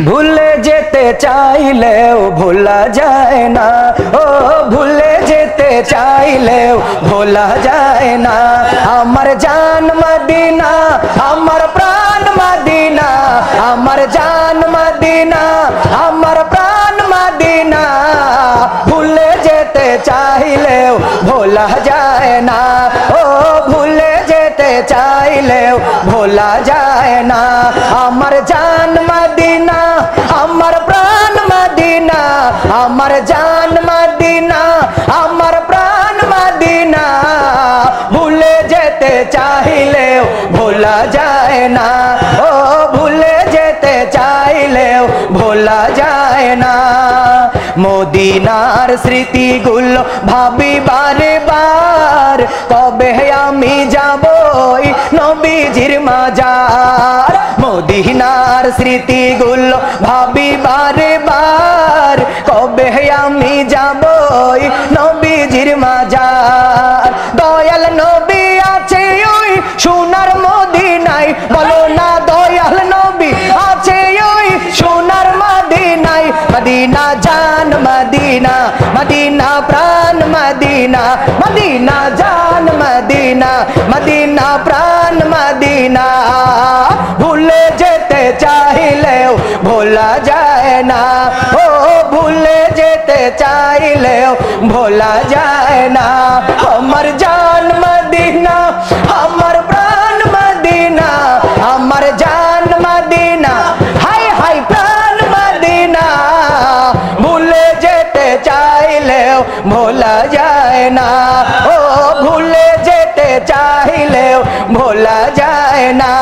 ভুলে যেতে চাইলেও ভোলা যায় না, ও ভুলে যেতে চাইলেও ভোলা যায় না। আমার জান মদিনা, আমার প্রাণ মদিনা, আমার জান মদিনা, আমার প্রাণ মদিনা। ভুলে যেতে চাইলেও ভোলা যায় না, ও ভুলে যেতে চাইলেও ভোলা যায় না। আমার জান মদিনা, আমার প্রাণ মদিনা, আমার জান মদিনা, আমার প্রাণ মদিনা। ভুলে যেতে চাইলেও ভোলা যায় না, ও ভুলে যেতে চাইলেও ভোলা যায় না। মদিনার স্মৃতিগুলো ভাবি বারে বার, কবে আমি যাব নবীজির মাজার। মদিনার স্মৃতিগুলো ভাবি বারে বার, কবে আমি যাব নবীজির মাজার। দয়াল নবী আছে ওই সোনার মদিনায়, বলো না দয়াল নবী আছে ওই সোনার মদিনায়। মদিনা জান মদিনা, মদিনা প্রাণ মদিনা, মদিনা জান মদিনা, মদিনা প্রাণ মদিনা। ভুলে যেতে চাইলেও ভোলা যায় না, ও ভুলে যেতে চাইলেও ভোলা যায় না। আমার জান মদিনা, আমার প্রাণ মদিনা, আমার জান মদিনা, হাই হাই প্রাণ মদিনা। ভুলে যেতে চাইলেও ভোলা যায় না, ও ভুলে যেতে চাইলেও ভোলা যায় না।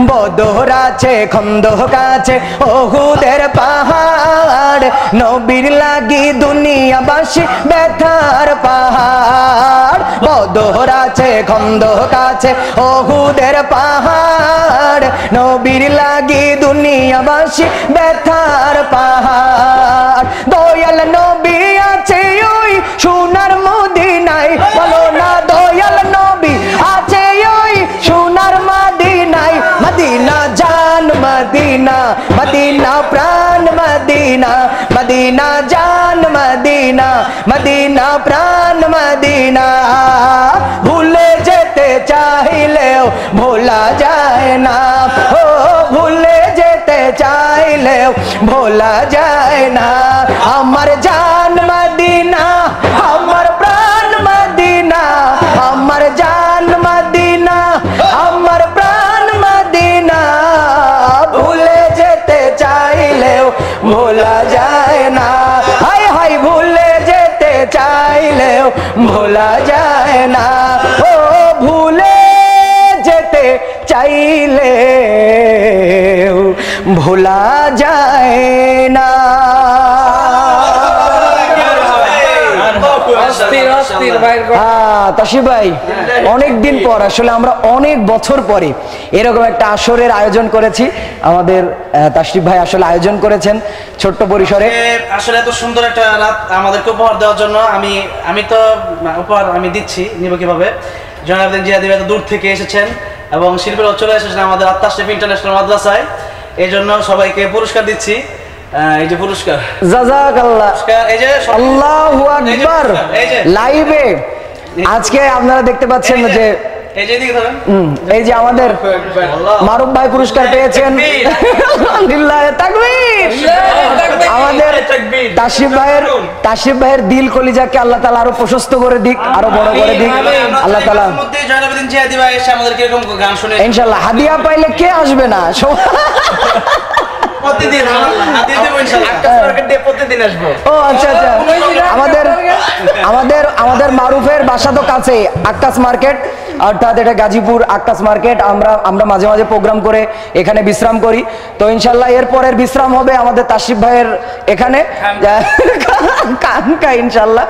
বদর আছে, খন্দক আছে, ওহুদের পাহাড়, নবীর লাগি দুনিয়াবাসী ব্যথার পাহাড়। বদর আছে, খন্দক আছে, ওহুদের পাহাড়, নবীর লাগি দুনিয়াবাসী ব্যথার পাহাড়। দয়াল নবী আছে ওই সোনার মদিনায়, বলো না দয়াল নবী আছে ওই সোনার মদিনায়। মদিনা জান মদিনা, মদিনা প্রাণ মদিনা, মদিনা জান মদিনা, মদিনা প্রাণ মদিনা। ভুলে যেতে চাইলেও ভোলা যায় না, ও ভুলে যেতে চাইলেও ভোলা যায় না। আমার জান মদিনা, আমার প্রাণ মদিনা, আমার জান মদিনা, আমার প্রাণ মদিনা। ভুলে যেতে চাইলেও ভোলা যায় না, হাই হাই ভুলে যেতে চাইলেও ভোলা যায় না, ও ভুলে যেতে চাইলেও ভোলা যায় না। তাসিফ ভাই, অনেকদিন পর, আসলে আমরা অনেক বছর পরে এরকম একটা আসরের আয়োজন করেছি। আমাদের তাসিফ ভাই আসলে আয়োজন করেছেন ছোট্ট পরিসরে। আসলে এত সুন্দর একটা রাত আমাদেরকে উপহার দেওয়ার জন্য আমি তো উপহার আমি দিচ্ছি, নিব কিভাবে। জনাবুদ্দিন জিহাদি ভাই দূর থেকে এসেছেন এবং শিল্পীরা চলে এসেছেন আমাদের তাসরিফ ইন্টারন্যাশনাল মাদ্রাসায়, এই জন্য সবাইকে পুরস্কার দিচ্ছি। এই যে পুরস্কার, জাযাকাল্লাহ, এই যে আল্লাহু আকবার। লাইভে আজকে আপনারা দেখতে পাচ্ছেন যে এই যে আমাদের মারুফ ভাই পুরস্কার পেয়েছেন, আলহামদুলিল্লাহ তাকবীর। আমাদের তাসিফ ভাইয়ের দিল কলিজাকে আল্লাহ তাআলা আরো প্রশস্ত করে দিক, আরো বড় করে দিক আল্লাহ তাআলা। জনাবুদ্দিন জিহাদি ভাই এসে আমাদেরকে এরকম গান শুনে ইনশাআল্লাহ হাদিয়া পাইলে কে আসবে না? প্রতিদিন হাদিয়া দেব ইনশাআল্লাহ, আকাশ মার্কেট দিয়ে প্রতিদিন আসবো। ও আচ্ছা আচ্ছা, আমাদের মারুফের বাসা তো কাছে, আকাশ মার্কেট, অর্থাৎ এটা গাজীপুর আকাশ মার্কেট। আমরা মাঝে মাঝে প্রোগ্রাম করে এখানে বিশ্রাম করি। তো ইনশাআল্লাহ এর পরের বিশ্রাম হবে আমাদের তাসিফ ভাইয়ের এখানে, ইনশাআল্লাহ।